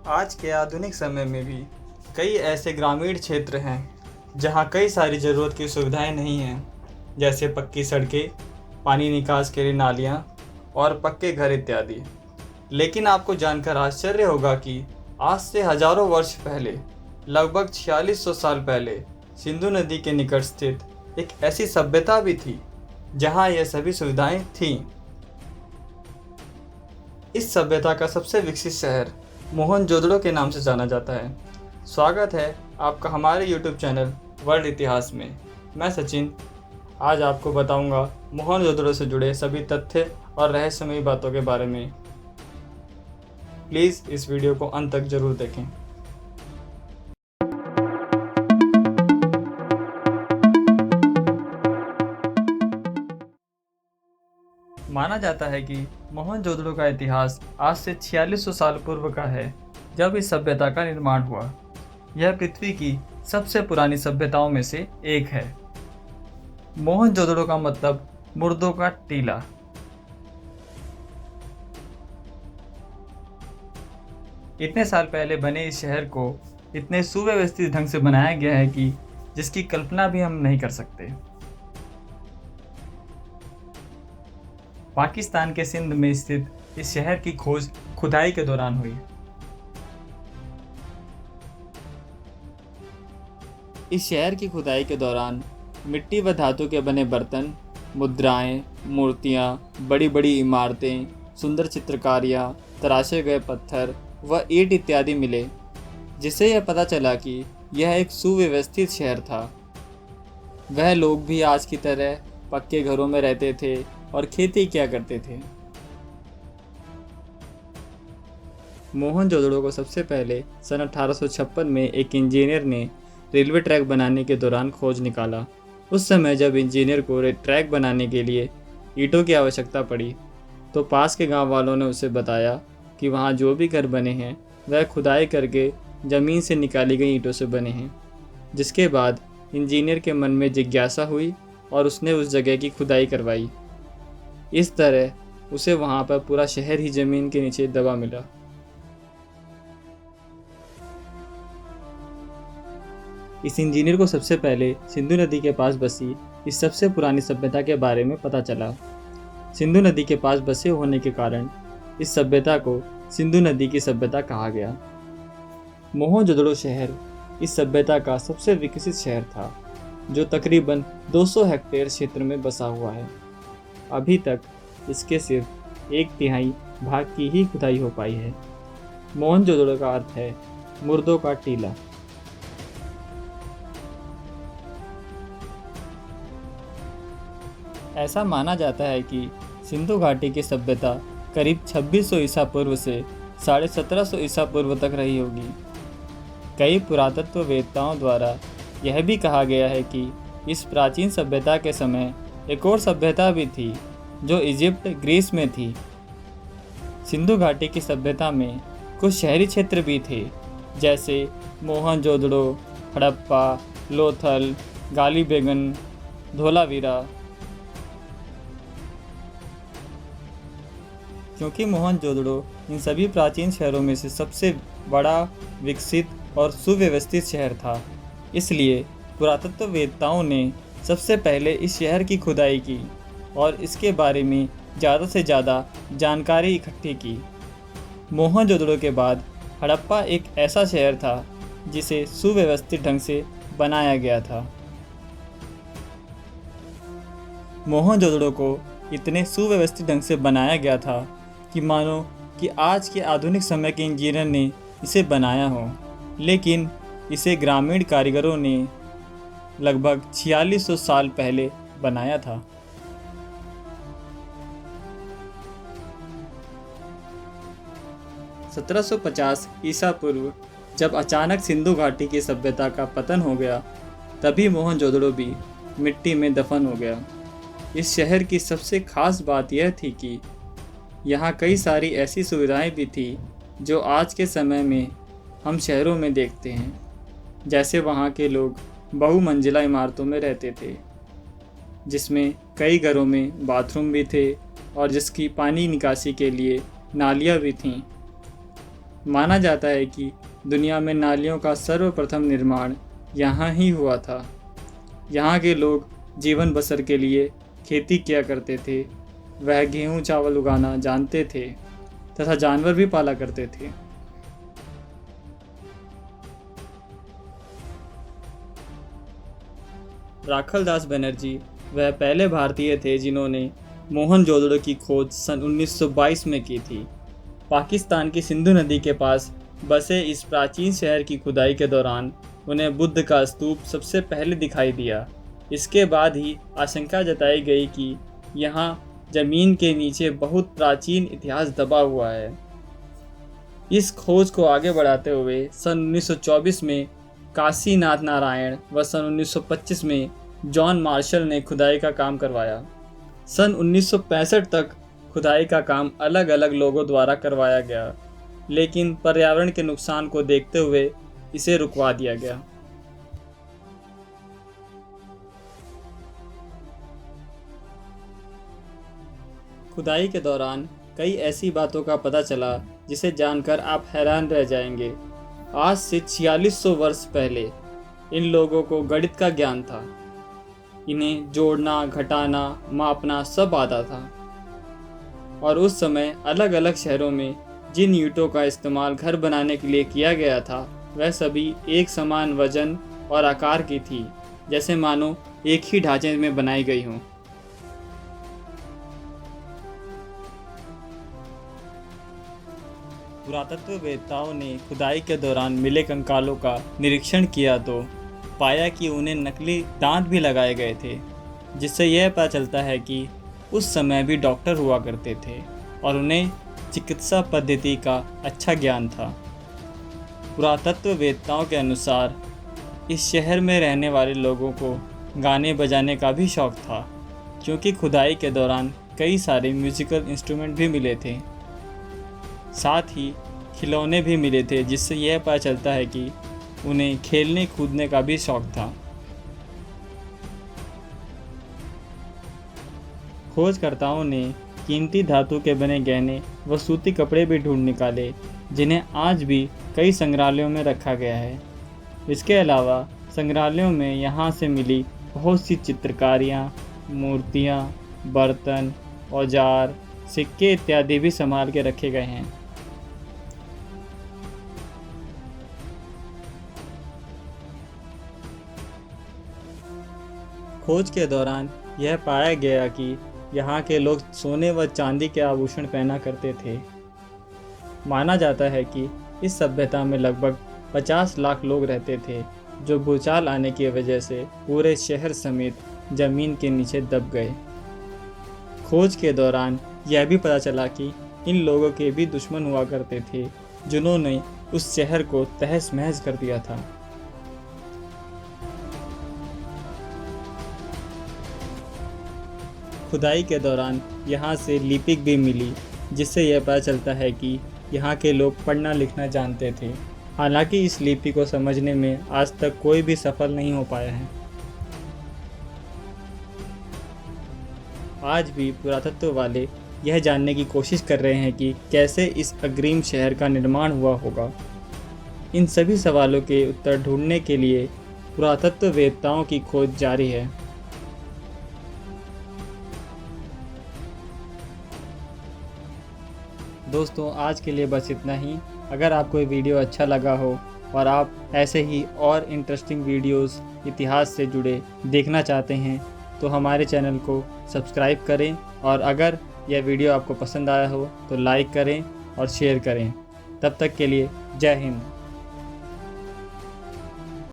आज के आधुनिक समय में भी कई ऐसे ग्रामीण क्षेत्र हैं जहां कई सारी ज़रूरत की सुविधाएं नहीं हैं, जैसे पक्की सड़कें, पानी निकास के लिए नालियां और पक्के घर इत्यादि। लेकिन आपको जानकर आश्चर्य होगा कि आज से हजारों वर्ष पहले, लगभग 4600 साल पहले, सिंधु नदी के निकट स्थित एक ऐसी सभ्यता भी थी जहां यह सभी सुविधाएं थीं। इस सभ्यता का सबसे विकसित शहर मोहनजोदड़ो के नाम से जाना जाता है। स्वागत है आपका हमारे YouTube चैनल वर्ल्ड इतिहास में। मैं सचिन आज आपको बताऊंगा मोहनजोदड़ो से जुड़े सभी तथ्य और रहस्यमयी बातों के बारे में। प्लीज़ इस वीडियो को अंत तक जरूर देखें। माना जाता है कि मोहनजोदड़ो का इतिहास आज से 4600 साल पूर्व का है, जब इस सभ्यता का निर्माण हुआ। यह पृथ्वी की सबसे पुरानी सभ्यताओं में से एक है। मोहनजोदड़ो का मतलब मुर्दों का टीला। इतने साल पहले बने इस शहर को इतने सुव्यवस्थित ढंग से बनाया गया है कि जिसकी कल्पना भी हम नहीं कर सकते। पाकिस्तान के सिंध में स्थित इस शहर की खोज खुदाई के दौरान हुई। इस शहर की खुदाई के दौरान मिट्टी व धातु के बने बर्तन, मुद्राएं, मूर्तियां, बड़ी बड़ी इमारतें, सुंदर चित्रकारियां, तराशे गए पत्थर व ईंट इत्यादि मिले, जिससे यह पता चला कि यह एक सुव्यवस्थित शहर था। वह लोग भी आज की तरह पक्के घरों में रहते थे और खेती किया करते थे। मोहनजोदड़ो को सबसे पहले सन 1856 में एक इंजीनियर ने रेलवे ट्रैक बनाने के दौरान खोज निकाला। उस समय जब इंजीनियर को ट्रैक बनाने के लिए ईंटों की आवश्यकता पड़ी, तो पास के गांव वालों ने उसे बताया कि वहां जो भी घर बने हैं वह खुदाई करके ज़मीन से निकाली गई ईंटों से बने हैं। जिसके बाद इंजीनियर के मन में जिज्ञासा हुई और उसने उस जगह की खुदाई करवाई। इस तरह उसे वहां पर पूरा शहर ही ज़मीन के नीचे दबा मिला। इस इंजीनियर को सबसे पहले सिंधु नदी के पास बसी इस सबसे पुरानी सभ्यता के बारे में पता चला। सिंधु नदी के पास बसे होने के कारण इस सभ्यता को सिंधु नदी की सभ्यता कहा गया। मोहनजोदड़ो शहर इस सभ्यता का सबसे विकसित शहर था, जो तकरीबन 200 हेक्टेयर क्षेत्र में बसा हुआ है। अभी तक इसके सिर्फ 1/3 भाग की ही खुदाई हो पाई है। मोहनजोदड़ो का अर्थ है मुर्दों का टीला। ऐसा माना जाता है कि सिंधु घाटी की सभ्यता करीब 2600 ईसा पूर्व से 1750 ईसा पूर्व तक रही होगी। कई पुरातत्ववेत्ताओं द्वारा यह भी कहा गया है कि इस प्राचीन सभ्यता के समय एक और सभ्यता भी थी, जो इजिप्ट, ग्रीस में थी। सिंधु घाटी की सभ्यता में कुछ शहरी क्षेत्र भी थे, जैसे मोहनजोदड़ो, हड़प्पा, लोथल, गालीबेगन, धोलावीरा। क्योंकि मोहनजोदड़ो इन सभी प्राचीन शहरों में से सबसे बड़ा, विकसित और सुव्यवस्थित शहर था, इसलिए पुरातत्ववेत्ताओं ने सबसे पहले इस शहर की खुदाई की और इसके बारे में ज़्यादा से ज़्यादा जानकारी इकट्ठी की। मोहनजोदड़ो के बाद हड़प्पा एक ऐसा शहर था जिसे सुव्यवस्थित ढंग से बनाया गया था। मोहनजोदड़ो को इतने सुव्यवस्थित ढंग से बनाया गया था कि मानो कि आज के आधुनिक समय के इंजीनियर ने इसे बनाया हो, लेकिन इसे ग्रामीण कारीगरों ने लगभग 4600 साल पहले बनाया था। सन 1750 ईसा पूर्व जब अचानक सिंधु घाटी की सभ्यता का पतन हो गया, तभी मोहनजोदड़ो भी मिट्टी में दफन हो गया। इस शहर की सबसे खास बात यह थी कि यहाँ कई सारी ऐसी सुविधाएं भी थी जो आज के समय में हम शहरों में देखते हैं। जैसे वहाँ के लोग बहुमंजिला इमारतों में रहते थे, जिसमें कई घरों में बाथरूम भी थे और जिसकी पानी निकासी के लिए नालियाँ भी थीं। माना जाता है कि दुनिया में नालियों का सर्वप्रथम निर्माण यहाँ ही हुआ था। यहाँ के लोग जीवन बसर के लिए खेती किया करते थे। वह गेहूँ चावल उगाना जानते थे तथा जानवर भी पाला करते थे। राखलदास बनर्जी वह पहले भारतीय थे जिन्होंने मोहनजोदड़ो की खोज सन 1922 में की थी। पाकिस्तान की सिंधु नदी के पास बसे इस प्राचीन शहर की खुदाई के दौरान उन्हें बुद्ध का स्तूप सबसे पहले दिखाई दिया। इसके बाद ही आशंका जताई गई कि यहाँ जमीन के नीचे बहुत प्राचीन इतिहास दबा हुआ है। इस खोज को आगे बढ़ाते हुए सन 1924 में काशीनाथ नारायण व सन 1925 में जॉन मार्शल ने खुदाई का काम करवाया। सन 1965 तक खुदाई का काम अलग अलग लोगों द्वारा करवाया गया, लेकिन पर्यावरण के नुकसान को देखते हुए इसे रुकवा दिया गया। खुदाई के दौरान कई ऐसी बातों का पता चला जिसे जानकर आप हैरान रह जाएंगे। आज से 4600 वर्ष पहले इन लोगों को गणित का ज्ञान था। इन्हें जोड़ना, घटाना, मापना सब आता था। और उस समय अलग अलग शहरों में जिन ईंटों का इस्तेमाल घर बनाने के लिए किया गया था वह सभी एक समान वजन और आकार की थी, जैसे मानो एक ही ढांचे में बनाई गई हों। पुरातत्ववेत्ताओं ने खुदाई के दौरान मिले कंकालों का निरीक्षण किया तो पाया कि उन्हें नकली दांत भी लगाए गए थे, जिससे यह पता चलता है कि उस समय भी डॉक्टर हुआ करते थे और उन्हें चिकित्सा पद्धति का अच्छा ज्ञान था। पुरातत्ववेत्ताओं के अनुसार इस शहर में रहने वाले लोगों को गाने बजाने का भी शौक था, क्योंकि खुदाई के दौरान कई सारे म्यूजिकल इंस्ट्रूमेंट भी मिले थे। साथ ही खिलौने भी मिले थे, जिससे यह पता चलता है कि उन्हें खेलने कूदने का भी शौक था। खोजकर्ताओं ने कीमती धातु के बने गहने व सूती कपड़े भी ढूंढ निकाले, जिन्हें आज भी कई संग्रहालयों में रखा गया है। इसके अलावा संग्रहालयों में यहाँ से मिली बहुत सी चित्रकारियाँ, मूर्तियाँ, बर्तन, औजार, सिक्के इत्यादि भी संभाल के रखे गए हैं। खोज के दौरान यह पाया गया कि यहाँ के लोग सोने व चांदी के आभूषण पहना करते थे। माना जाता है कि इस सभ्यता में लगभग 50 लाख लोग रहते थे, जो भूचाल आने की वजह से पूरे शहर समेत जमीन के नीचे दब गए। खोज के दौरान यह भी पता चला कि इन लोगों के भी दुश्मन हुआ करते थे, जिन्होंने उस शहर को तहस महस कर दिया था। खुदाई के दौरान यहाँ से लिपिक भी मिली, जिससे यह पता चलता है कि यहाँ के लोग पढ़ना लिखना जानते थे। हालांकि इस लिपि को समझने में आज तक कोई भी सफल नहीं हो पाया है। आज भी पुरातत्व वाले यह जानने की कोशिश कर रहे हैं कि कैसे इस अग्रिम शहर का निर्माण हुआ होगा। इन सभी सवालों के उत्तर ढूंढने के लिए पुरातत्ववेत्ताओं की खोज जारी है। दोस्तों, आज के लिए बस इतना ही। अगर आपको ये वीडियो अच्छा लगा हो और आप ऐसे ही और इंटरेस्टिंग वीडियोस इतिहास से जुड़े देखना चाहते हैं तो हमारे चैनल को सब्सक्राइब करें, और अगर यह वीडियो आपको पसंद आया हो तो लाइक करें और शेयर करें। तब तक के लिए जय हिंद।